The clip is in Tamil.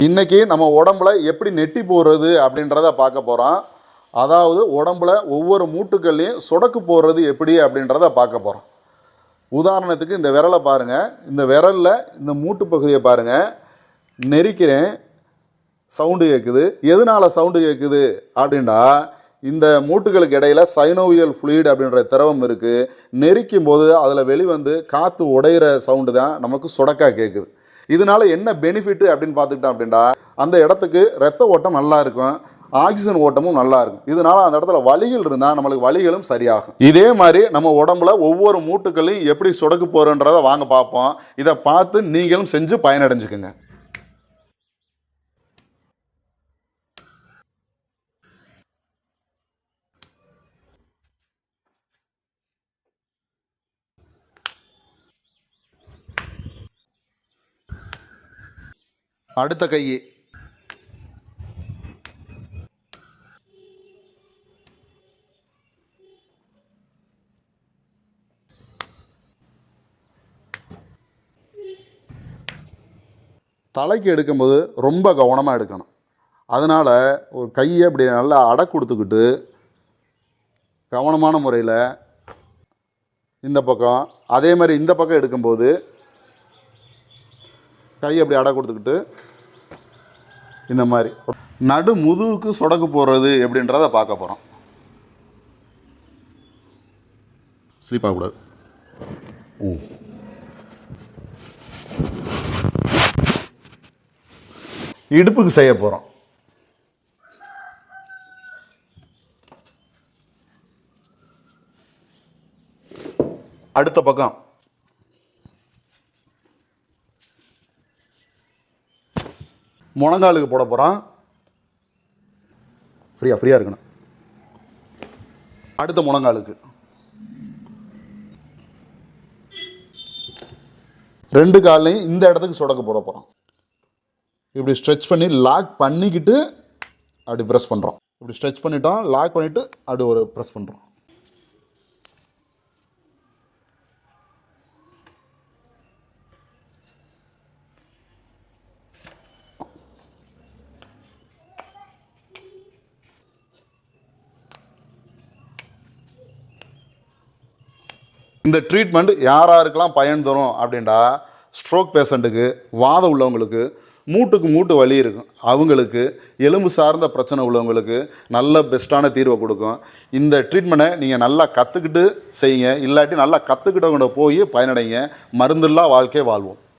இன்னைக்கு நம்ம உடம்புல எப்படி நெட்டி போடுறது அப்படின்றத பார்க்க போகிறோம். அதாவது உடம்புல ஒவ்வொரு மூட்டுக்கள்லையும் சொடக்கு போடுறது எப்படி அப்படின்றத பார்க்க போகிறோம். உதாரணத்துக்கு இந்த விரலை பாருங்கள். இந்த விரலில் இந்த மூட்டு பகுதியை பாருங்கள். நெரிக்கிறேன், சவுண்டு கேட்குது. எதனால் சவுண்டு கேட்குது அப்படின்னா, இந்த மூட்டுகளுக்கு இடையில சைனோவியல் ஃப்ளூயிட் அப்படின்ற திரவம் இருக்குது. நெரிக்கும் போது அதில் வெளிவந்து காற்று உடையிற சவுண்டு தான் நமக்கு சொடக்காக கேட்குது. இதனால என்ன பெனிஃபிட் அப்படின்னு பார்த்துக்கிட்டோம் அப்படின்னா, அந்த இடத்துக்கு ரத்த ஓட்டம் நல்லா இருக்கும், ஆக்சிஜன் ஓட்டமும் நல்லா இருக்கும். இதனால அந்த இடத்துல வலிகள் இருந்தால் நம்மளுக்கு வலிகளும் சரியாகும். இதே மாதிரி நம்ம உடம்புல ஒவ்வொரு மூட்டுக்களையும் எப்படி சொடக்கு போறன்றதை வாங்க பார்ப்போம். இதை பார்த்து நீங்களும் செஞ்சு பயனடைஞ்சுக்குங்க. அடுத்த கை தலைக்கு எடுக்கும்போது ரொம்ப கவனமாக எடுக்கணும். அதனால் ஒரு கையை அப்படி நல்லா அடை கொடுத்துக்கிட்டு கவனமான முறையில் இந்த பக்கம், அதே மாதிரி இந்த பக்கம் எடுக்கும்போது கை அப்படி அடை கொடுத்துக்கிட்டு இந்த மாதிரி நடு முதுகுக்கு சொடக்கு போடுறது எப்படின்றத பார்க்க போகிறோம். ஸ்லீப் ஆகக்கூடாது. இடுப்புக்கு செய்ய போகிறோம். அடுத்த பக்கம் முழங்காலுக்கு போட போகிறோம். ஃப்ரீயாக இருக்கணும். அடுத்த முழங்காலுக்கு ரெண்டு காலையும் இந்த இடத்துக்கு சொடக்கு போட போகிறோம். இப்படி ஸ்ட்ரெச் பண்ணி லாக் பண்ணிக்கிட்டு அப்படி ப்ரெஸ் பண்ணுறோம். இப்படி ஸ்ட்ரெச் பண்ணிட்டோம், லாக் பண்ணிவிட்டு அப்படி ஒரு ப்ரெஸ் பண்ணுறோம். இந்த ட்ரீட்மெண்ட் யாராருக்கெல்லாம் பயன் தரும் அப்படின்டா, ஸ்ட்ரோக் பேஷண்ட்டுக்கு, வாதம் உள்ளவங்களுக்கு, மூட்டுக்கு மூட்டு வலி இருக்கும் அவங்களுக்கு, எலும்பு சார்ந்த பிரச்சனை உள்ளவங்களுக்கு நல்ல பெஸ்ட்டான தீர்வை கொடுக்கும். இந்த ட்ரீட்மெண்ட்டை நீங்கள் நல்லா கற்றுக்கிட்டு செய்யுங்க. இல்லாட்டி நல்லா கற்றுக்கிட்டவங்க போய் பயனடைங்க. மருந்தில்லா வாழ்க்கை வாழ்வோம்.